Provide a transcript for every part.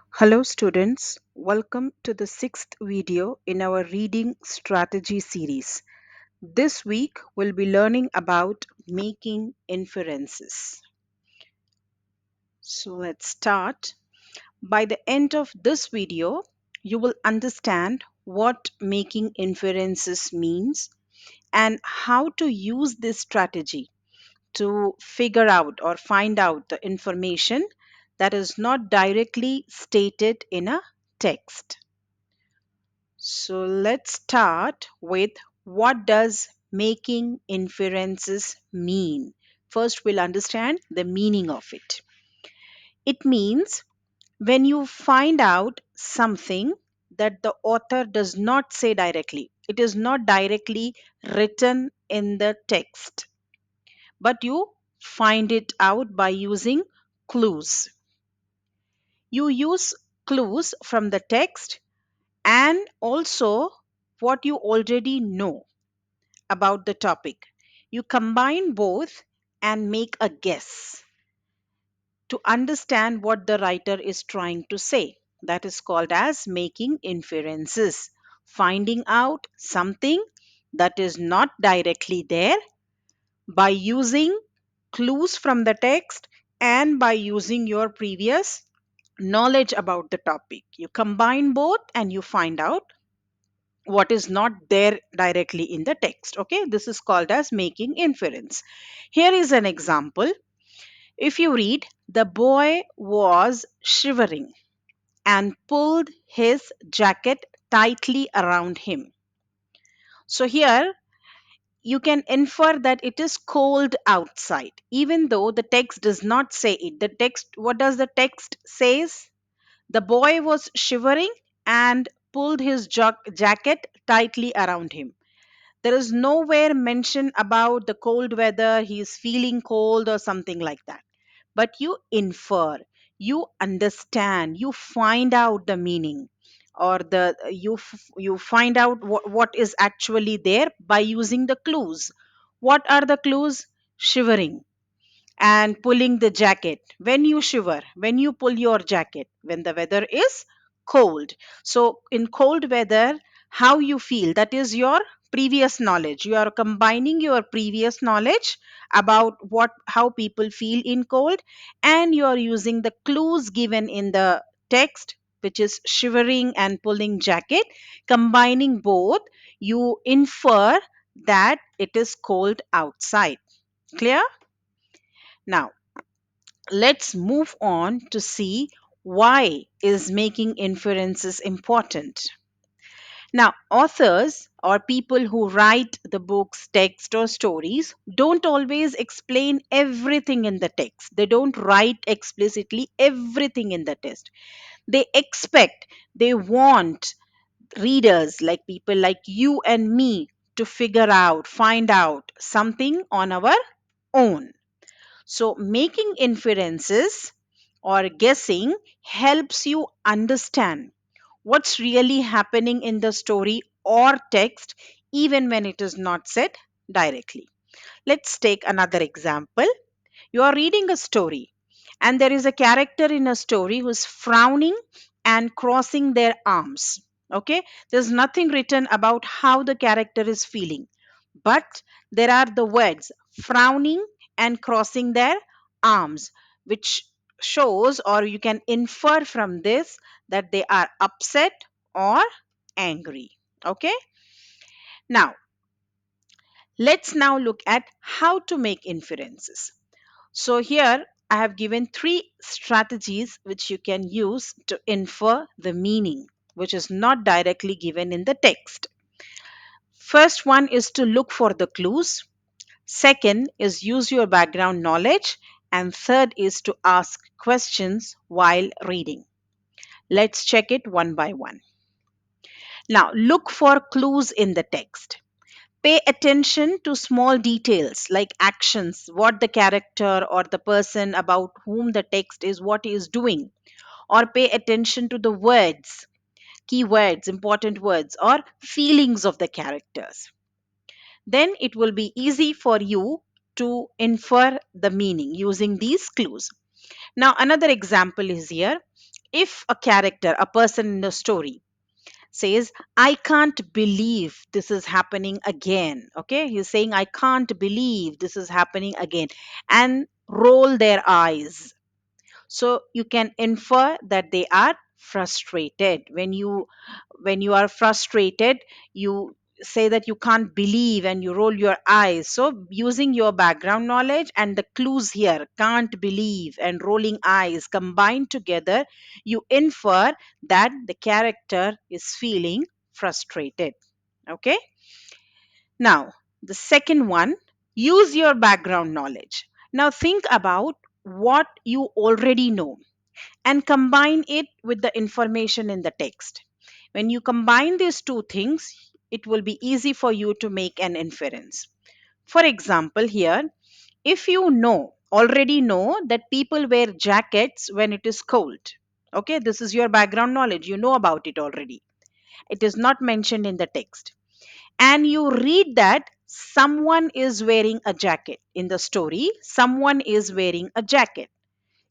Hello students, welcome to the sixth video in our reading strategy series. This week we'll be learning about making inferences. So let's start. By the end of this video, you will understand what making inferences means and how to use this strategy to figure out or find out the information that is not directly stated in a text. So let's start with what does making inferences mean? First, we'll understand the meaning of it. It means when you find out something that the author does not say directly, it is not directly written in the text, but you find it out by using clues. You use clues from the text and also what you already know about the topic. You combine both and make a guess to understand what the writer is trying to say. That is called as making inferences, finding out something that is not directly there by using clues from the text and by using your previous knowledge about the topic. You combine both and you find out what is not there directly in the text. Okay, this is called as making inference. Here is an example. If you read, the boy was shivering and pulled his jacket tightly around him. So here you can infer that it is cold outside, even though the text does not say it. The text, what does the text says? The boy was shivering and pulled his jacket tightly around him. There is nowhere mention about the cold weather, he is feeling cold or something like that. But you infer, you understand, you find out the meaning or you find out what is actually there by using the clues. What are the clues? Shivering and pulling the jacket. When you shiver, when you pull your jacket, when the weather is cold. So, in cold weather, how you feel, that is your previous knowledge. You are combining your previous knowledge about what how people feel in cold, and you are using the clues given in the text, which is shivering and pulling jacket. Combining both, you infer that it is cold outside. Clear? Now let's move on to see why is making inferences important. Now, authors or people who write the books, text, or stories don't always explain everything in the text. They don't write explicitly everything in the text. They expect, they want readers, like people like you and me, to figure out, find out something on our own. So, making inferences or guessing helps you understand what's really happening in the story or text, even when it is not said directly. Let's take another example. You are reading a story, and there is a character in a story who's frowning and crossing their arms. Okay, there's nothing written about how the character is feeling, but there are the words frowning and crossing their arms, which shows or you can infer from this that they are upset or angry. Okay, now let's now look at how to make inferences. So here I have given three strategies which you can use to infer the meaning, which is not directly given in the text. First one is to look for the clues. Second is use your background knowledge. And third is to ask questions while reading. Let's check it one by one. Now, look for clues in the text. Pay attention to small details like actions, what the character or the person about whom the text is, what he is doing. Or pay attention to the words, keywords, important words, or feelings of the characters. Then it will be easy for you to infer the meaning using these clues. Now, another example is here. If a character, a person in the story, says, I can't believe this is happening again. Okay, he's saying, I can't believe this is happening again, and roll their eyes. So you can infer that they are frustrated. When you are frustrated, you say that you can't believe and you roll your eyes. So using your background knowledge and the clues here, can't believe and rolling eyes combined together, you infer that the character is feeling frustrated. Okay, now the second one, use your background knowledge. Now think about what you already know and combine it with the information in the text. When you combine these two things, it will be easy for you to make an inference. For example, here, if you already know that people wear jackets when it is cold, okay, this is your background knowledge, you know about it already. It is not mentioned in the text. And you read that someone is wearing a jacket. In the story, someone is wearing a jacket.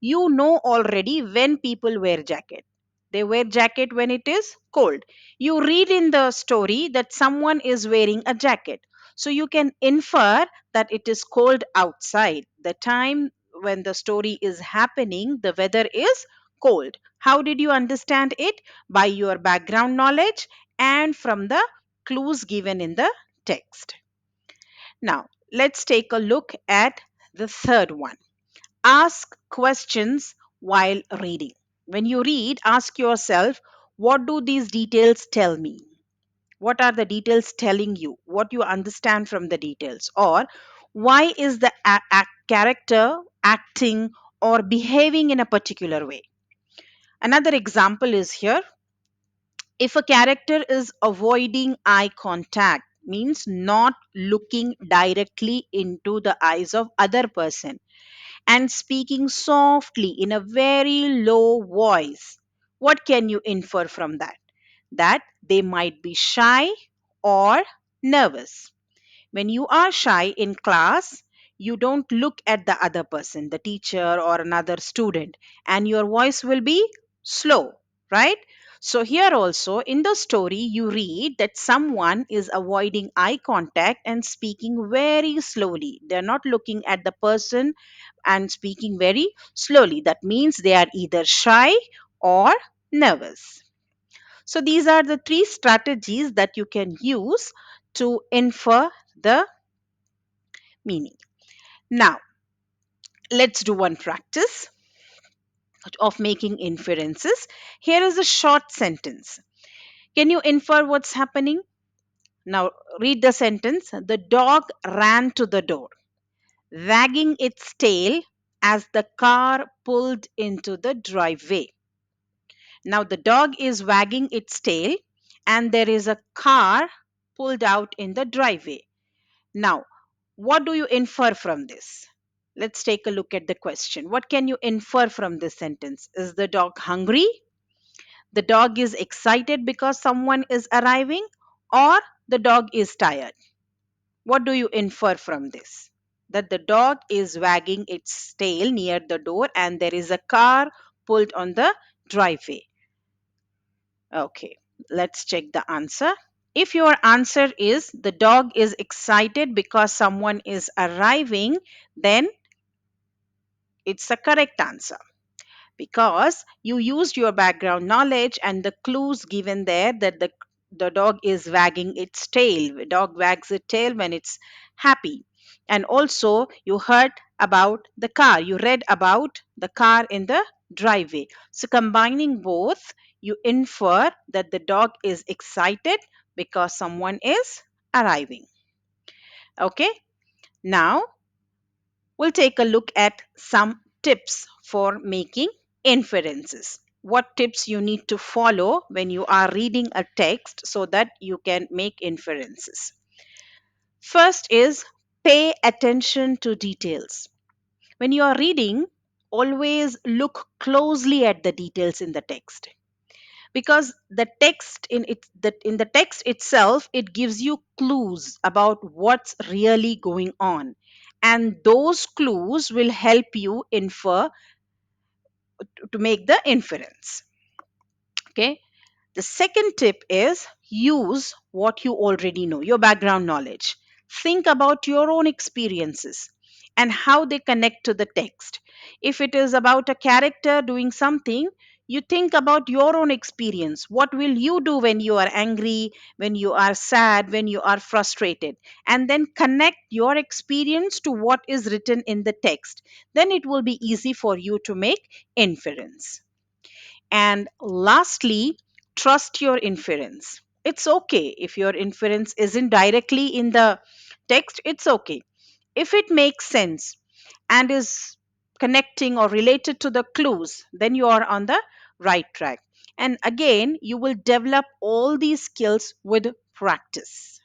You know already when people wear jacket. They wear jacket when it is cold. You read in the story that someone is wearing a jacket, so you can infer that it is cold outside. The time when the story is happening, the weather is cold. How did you understand it? By your background knowledge and from the clues given in the text. Now let's take a look at the third one. Ask questions while reading. When you read, ask yourself, what do these details tell me? What are the details telling you? What you understand from the details? Or why is the character acting or behaving in a particular way? Another example is here. If a character is avoiding eye contact, means not looking directly into the eyes of other person and speaking softly in a very low voice. What can you infer from that? That they might be shy or nervous. When you are shy in class, you don't look at the other person, the teacher or another student, and your voice will be slow, right? So, here also in the story, you read that someone is avoiding eye contact and speaking very slowly. They're not looking at the person and speaking very slowly. That means they are either shy or nervous. So, these are the three strategies that you can use to infer the meaning. Now, let's do one practice of making inferences. Here is a short sentence. Can you infer what's happening? Now, read the sentence. The dog ran to the door, wagging its tail as the car pulled into the driveway. Now, the dog is wagging its tail, and there is a car pulled out in the driveway. Now, what do you infer from this? Let's take a look at the question. What can you infer from this sentence? Is the dog hungry? The dog is excited because someone is arriving? Or the dog is tired? What do you infer from this? That the dog is wagging its tail near the door and there is a car pulled on the driveway. Okay, let's check the answer. If your answer is the dog is excited because someone is arriving, then it's a correct answer because you used your background knowledge and the clues given there that the dog is wagging its tail. The dog wags its tail when it's happy. And also, you heard about the car. You read about the car in the driveway. So, combining both, you infer that the dog is excited because someone is arriving. Okay, now we'll take a look at some tips for making inferences. What tips you need to follow when you are reading a text so that you can make inferences. First is pay attention to details. When you are reading, always look closely at the details in the text because the text in the text itself it gives you clues about what's really going on, and those clues will help you infer to make the inference. Okay. The second tip is use what you already know, your background knowledge. Think about your own experiences and how they connect to the text. If it is about a character doing something, you think about your own experience. What will you do when you are angry, when you are sad, when you are frustrated? And then connect your experience to what is written in the text. Then it will be easy for you to make inference. And lastly, trust your inference. It's okay if your inference isn't directly in the text, it's okay. If it makes sense and is connecting or related to the clues, then you are on the right track. And again, you will develop all these skills with practice.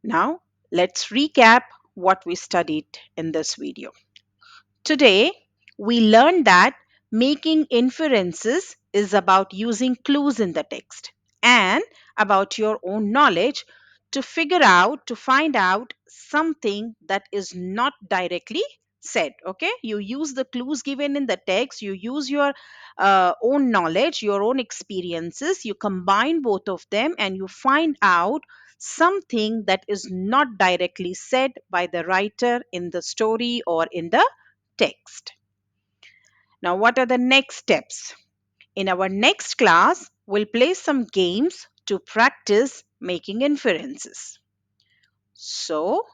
Now, let's recap what we studied in this video. Today, we learned that making inferences is about using clues in the text and about your own knowledge to find out something that is not directly said. Okay, you use the clues given in the text, you use your own knowledge, your own experiences, you combine both of them, and you find out something that is not directly said by the writer in the story or in the text. Now, what are the next steps? In our next class, we'll play some games to practice making inferences. So,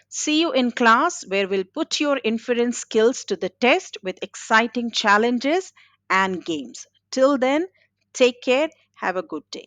see you in class where we'll put your inference skills to the test with exciting challenges and games. Till then, take care. Have a good day.